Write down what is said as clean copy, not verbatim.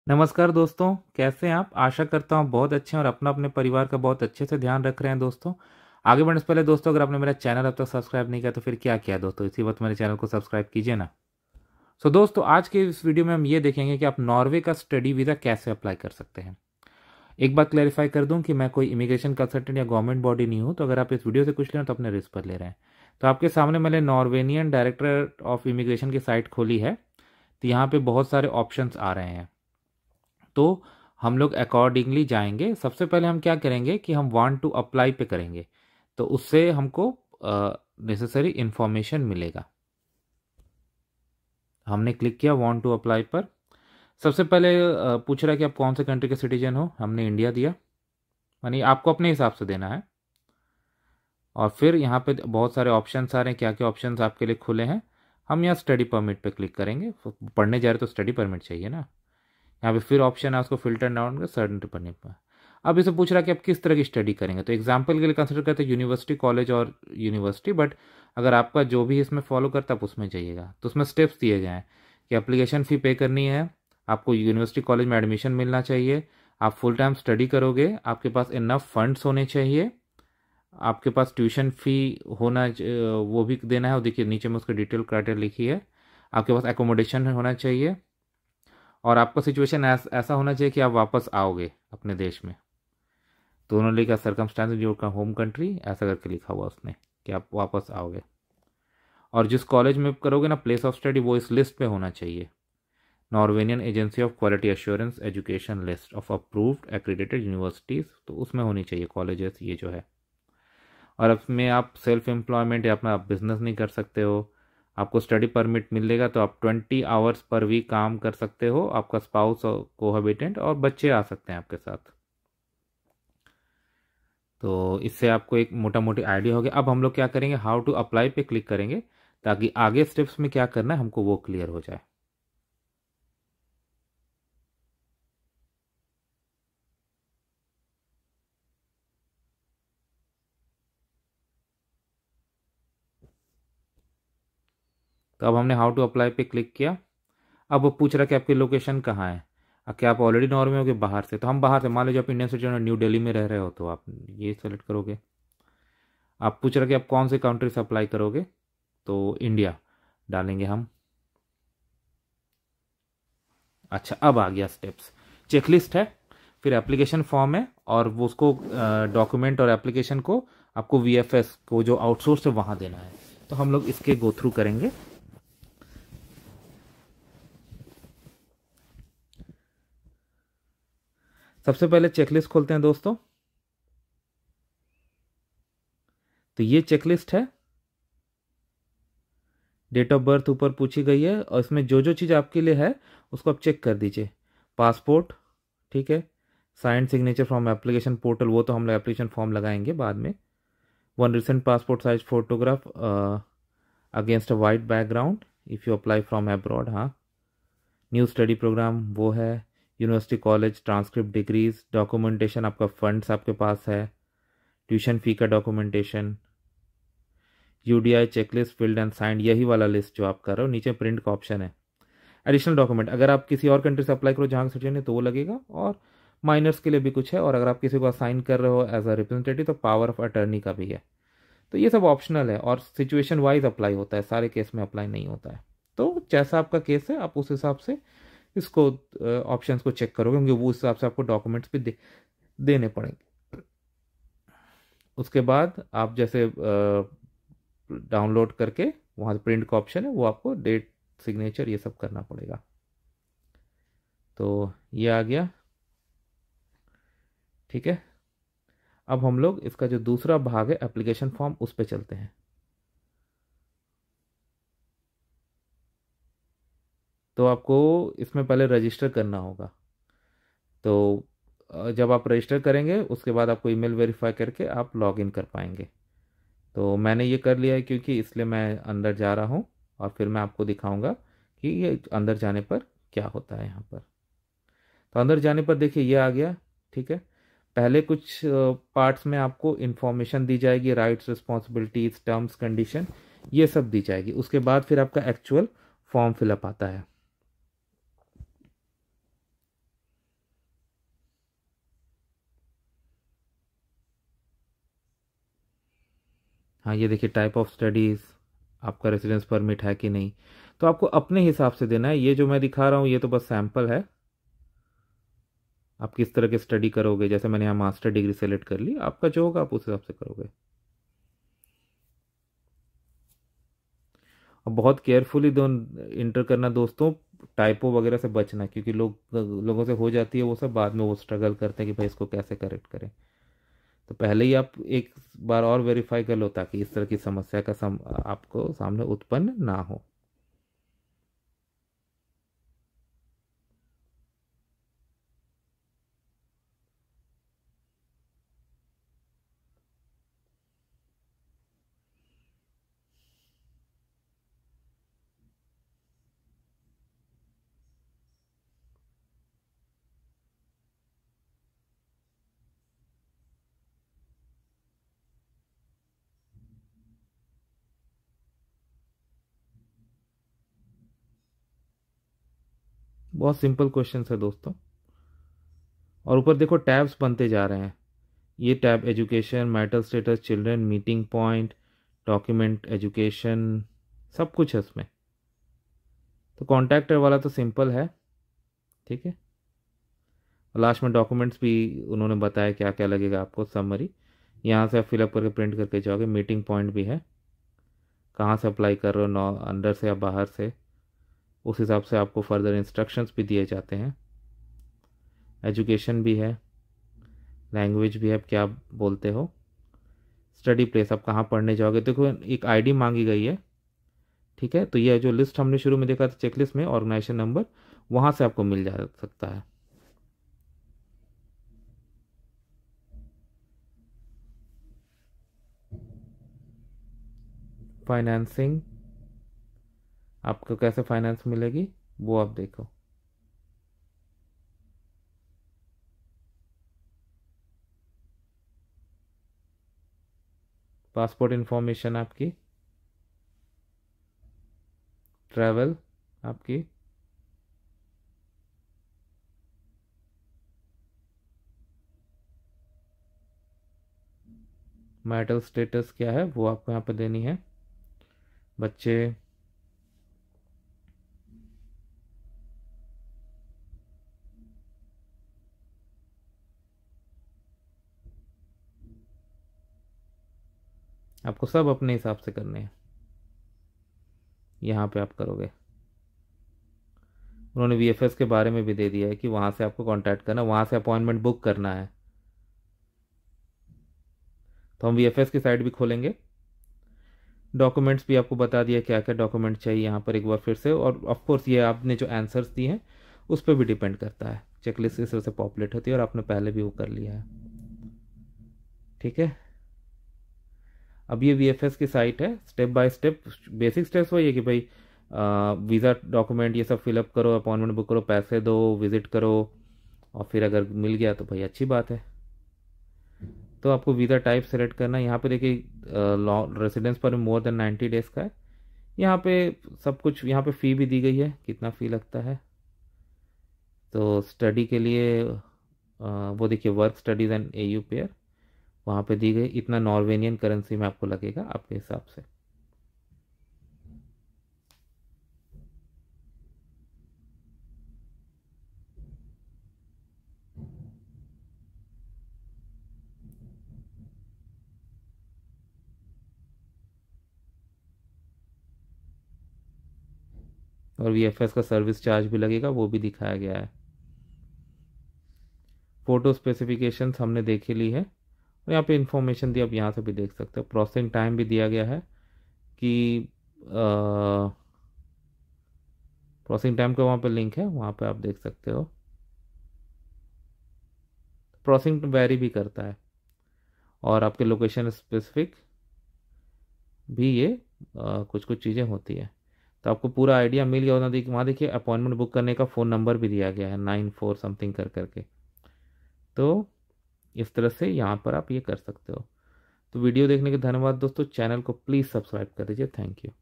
नमस्कार दोस्तों, कैसे हैं आप? आशा करता हूँ बहुत अच्छे हैं और अपना अपने परिवार का बहुत अच्छे से ध्यान रख रहे हैं दोस्तों। आगे बढ़ने से पहले दोस्तों, अगर आपने मेरा चैनल अब तक सब्सक्राइब नहीं किया तो फिर क्या किया दोस्तों, इसी वक्त मेरे चैनल को सब्सक्राइब कीजिए ना। दोस्तों, आज के इस वीडियो में हम ये देखेंगे कि आप नॉर्वे का स्टडी वीज़ा कैसे अप्लाई कर सकते हैं। एक बात क्लैरिफाई कर दूं कि मैं कोई इमिग्रेशन कंसल्टेंट या गवर्नमेंट बॉडी नहीं हूं, तो अगर आप इस वीडियो से कुछ ले रहे हैं तो अपने रिस्क पर ले रहे हैं। तो आपके सामने मैंने नॉर्वेनियन डायरेक्टर ऑफ इमिग्रेशन की साइट खोली है। तो यहाँ पे बहुत सारे ऑप्शंस आ रहे हैं, तो हम लोग अकॉर्डिंगली जाएंगे। सबसे पहले हम क्या करेंगे कि हम वांट टू अप्लाई पे करेंगे, तो उससे हमको नेसेसरी इंफॉर्मेशन मिलेगा। हमने क्लिक किया वांट टू अप्लाई पर। सबसे पहले पूछ रहा है कि आप कौन से कंट्री के सिटीजन हो। हमने इंडिया दिया, यानी आपको अपने हिसाब से देना है। और फिर यहाँ पे बहुत सारे ऑप्शंस आ रहे हैं, क्या क्या ऑप्शंस आपके लिए खुले हैं। हम यहाँ स्टडी परमिट पे क्लिक करेंगे। पढ़ने जा रहे तो स्टडी परमिट चाहिए ना। यहाँ पे फिर ऑप्शन है, उसको फिल्टर डाउन कर सर्टेनिटी पढ़ने पर। अब इसे पूछ रहा है कि आप किस तरह की स्टडी करेंगे, तो एग्जाम्पल के लिए कंसिडर करते हैं यूनिवर्सिटी, कॉलेज और यूनिवर्सिटी। बट अगर आपका जो भी इसमें फॉलो करता है आप उसमें जाइएगा। तो उसमें स्टेप्स दिए गए हैं कि एप्लीकेशन फ़ी पे करनी है, आपको यूनिवर्सिटी कॉलेज में एडमिशन मिलना चाहिए, आप फुल टाइम स्टडी करोगे, आपके पास इनफ फंड्स होने चाहिए, आपके पास ट्यूशन फ़ी होना वो भी देना है। और देखिए नीचे में उसकी डिटेल क्राइटेरिया लिखी है। आपके पास एकोमोडेशन होना चाहिए और आपका सिचुएशन ऐसा होना चाहिए कि आप वापस आओगे अपने देश में। तो उन्होंने लिखा सर्कमस्टांस योर होम कंट्री, ऐसा करके लिखा हुआ उसने कि आप वापस आओगे। और जिस कॉलेज में करोगे ना प्लेस ऑफ स्टडी, वो इस लिस्ट पे होना चाहिए। Norwegian agency of quality assurance education list of approved accredited universities, तो उसमें होनी चाहिए कॉलेजेस ये जो है। और उसमें आप सेल्फ एम्प्लॉयमेंट या अपना बिजनेस नहीं कर सकते हो। आपको स्टडी परमिट मिलेगा तो आप 20 आवर्स पर वीक काम कर सकते हो। आपका स्पाउस और कोहैबिटेंट और बच्चे आ सकते हैं आपके साथ। तो इससे आपको एक मोटा मोटी आइडिया हो गया। अब हम लोग क्या करेंगे, हाउ टू अप्लाई पे क्लिक करेंगे, ताकि आगे स्टेप्स में क्या करना है हमको वो क्लियर हो जाए। तो अब हमने हाउ टू अप्लाई पे क्लिक किया। अब वो पूछ रहा है कि आपकी लोकेशन कहाँ है। क्या आप ऑलरेडी नॉर्वे हो कि बाहर से? तो हम बाहर से, मान लीजिए आप इंडियन सिटीजन न्यू दिल्ली में रह रहे हो तो आप ये सेलेक्ट करोगे। आप पूछ रहे कि आप कौन से कंट्री से अप्लाई करोगे, तो इंडिया डालेंगे हम। अच्छा, अब आ गया स्टेप्स। चेकलिस्ट है, फिर एप्लीकेशन फॉर्म है, और वो उसको डॉक्यूमेंट और एप्लीकेशन को आपको वीएफएस को जो आउटसोर्स है वहाँ देना है। तो हम लोग इसके गो थ्रू करेंगे। सबसे पहले चेकलिस्ट खोलते हैं दोस्तों। तो ये चेकलिस्ट है। डेट ऑफ बर्थ ऊपर पूछी गई है और इसमें जो जो चीज़ आपके लिए है उसको आप चेक कर दीजिए। पासपोर्ट, ठीक है। Signed signature from application portal, वो तो हम लोग एप्लीकेशन फॉर्म लगाएंगे बाद में। One recent passport size photograph against a white background if you apply from abroad. हाँ, न्यू स्टडी प्रोग्राम वो है। University college transcript degrees documentation, आपका फंड्स आपके पास है, ट्यूशन फी का documentation, UDI checklist filled and signed, यही वाला list जो आप कर रहे हो। नीचे प्रिंट का ऑप्शन है। एडिशनल डॉक्यूमेंट, अगर आप किसी और कंट्री से अप्लाई करो जहाँ का सिटीजन है तो वो लगेगा। और माइनर्स के लिए भी कुछ है, और अगर आप किसी को असाइन कर रहे हो एज अ रिप्रेजेंटेटिव तो पावर ऑफ अटर्नी का भी है। तो ये सब ऑप्शनल है और सिचुएशन वाइज अप्लाई होता है, सारे केस में अप्लाई नहीं होता है। तो जैसा आपका केस है आप उस हिसाब से इसको ऑप्शंस को चेक करोगे, क्योंकि वो हिसाब से आपको डॉक्यूमेंट्स भी देने पड़ेंगे। उसके बाद आप जैसे डाउनलोड करके वहाँ प्रिंट का ऑप्शन है, वो आपको डेट सिग्नेचर ये सब करना पड़ेगा। तो ये आ गया, ठीक है। अब हम लोग इसका जो दूसरा भाग है एप्लीकेशन फॉर्म, उस पर चलते हैं। तो आपको इसमें पहले रजिस्टर करना होगा। तो जब आप रजिस्टर करेंगे उसके बाद आपको ईमेल वेरीफाई करके आप लॉगिन कर पाएंगे। तो मैंने ये कर लिया है क्योंकि इसलिए मैं अंदर जा रहा हूँ और फिर मैं आपको दिखाऊंगा कि ये अंदर जाने पर क्या होता है यहाँ पर। तो अंदर जाने पर देखिए ये आ गया, ठीक है। पहले कुछ पार्ट्स में आपको इन्फॉर्मेशन दी जाएगी, राइट्स रिस्पॉन्सिबिलिटीज टर्म्स कंडीशन ये सब दी जाएगी। उसके बाद फिर आपका एक्चुअल फॉर्म फिलअप आता है। हाँ ये देखिए टाइप ऑफ स्टडीज़, आपका रेसिडेंस परमिट है कि नहीं, तो आपको अपने हिसाब से देना है। ये जो मैं दिखा रहा हूँ ये तो बस सैम्पल है, आप किस तरह की स्टडी करोगे। जैसे मैंने यहाँ मास्टर डिग्री सेलेक्ट कर ली, आपका जो होगा आप उस हिसाब से करोगे। और बहुत केयरफुली दो इंटर करना दोस्तों, टाइपो वगैरह से बचना, क्योंकि लोगों से हो जाती है वो सब, बाद में वो स्ट्रगल करते हैं कि भाई इसको कैसे करेक्ट करें। तो पहले ही आप एक बार और वेरीफाई कर लो ताकि इस तरह की समस्या का आपको सामने उत्पन्न ना हो। बहुत सिंपल क्वेश्चन है दोस्तों। और ऊपर देखो टैब्स बनते जा रहे हैं, ये tab education, marital status, children, meeting point, document, education, सब कुछ है इसमें। तो कॉन्टैक्टर वाला तो सिंपल है, ठीक है। लास्ट में डॉक्यूमेंट्स भी उन्होंने बताया क्या क्या लगेगा आपको, समरी। यहाँ से आप फिलअप करके प्रिंट करके जाओगे। मीटिंग पॉइंट भी है, कहाँ से अप्लाई कर रहे हो, अंदर से या बाहर से, उस हिसाब से आपको फर्दर इंस्ट्रक्शंस भी दिए जाते हैं। एजुकेशन भी है, लैंग्वेज भी है, आप क्या बोलते हो। स्टडी प्लेस, आप कहाँ पढ़ने जाओगे, देखो एक आईडी मांगी गई है, ठीक है। तो ये जो लिस्ट हमने शुरू में देखा था चेकलिस्ट में, ऑर्गेनाइजेशन नंबर, वहाँ से आपको मिल जा सकता है। फाइनेंसिंग, आपको कैसे फाइनेंस मिलेगी वो आप देखो। पासपोर्ट इंफॉर्मेशन आपकी, ट्रैवल आपकी, मैरिटल स्टेटस क्या है वो आपको यहाँ पे देनी है। बच्चे, आपको सब अपने हिसाब से करने हैं, यहाँ पे आप करोगे। उन्होंने वीएफएस के बारे में भी दे दिया है कि वहाँ से आपको कांटेक्ट करना, वहाँ से अपॉइंटमेंट बुक करना है। तो हम वीएफएस की साइट भी खोलेंगे। डॉक्यूमेंट्स भी आपको बता दिया क्या क्या डॉक्यूमेंट चाहिए यहाँ पर एक बार फिर से। और ऑफ कोर्स ये आपने जो आंसर्स दिए हैं उस पर भी डिपेंड करता है, चेकलिस्ट इस तरह से पॉपुलेट होती है और आपने पहले भी वो कर लिया है, ठीक है। अब ये वीएफएस की साइट है, step by step basic steps वही है कि भाई वीज़ा डॉक्यूमेंट ये सब फिलअप करो, अपॉइंटमेंट बुक करो, पैसे दो, विजिट करो, और फिर अगर मिल गया तो भाई अच्छी बात है। तो आपको वीज़ा टाइप सेलेक्ट करना है। यहाँ पे देखिए रेसिडेंस पर मोर देन 90 डेज का है। यहाँ पे सब कुछ, यहाँ पे फ़ी भी दी गई है, कितना फ़ी लगता है। तो स्टडी के लिए वो देखिए work studies and AU pair, वहाँ पे दी गई, इतना नॉर्वेनियन करेंसी में आपको लगेगा आपके हिसाब से। और वीएफएस का सर्विस चार्ज भी लगेगा, वो भी दिखाया गया है। फ़ोटो स्पेसिफिकेशंस हमने देख ही ली है, और यहाँ पे इंफॉर्मेशन दी, आप यहाँ से भी देख सकते हो। प्रोसेसिंग टाइम भी दिया गया है कि प्रोसेसिंग टाइम का वहाँ पे लिंक है, वहाँ पे आप देख सकते हो। प्रोसेसिंग वेरी भी करता है, और आपके लोकेशन स्पेसिफिक भी ये कुछ कुछ चीज़ें होती है। तो आपको पूरा आइडिया मिल गया होना। देखिए वहाँ देखिए अपॉइंटमेंट बुक करने का फ़ोन नंबर भी दिया गया है, 94 समथिंग कर करके। तो इस तरह से यहाँ पर आप ये कर सकते हो। तो वीडियो देखने के धन्यवाद दोस्तों, चैनल को प्लीज़ सब्सक्राइब कर दीजिए। Thank you.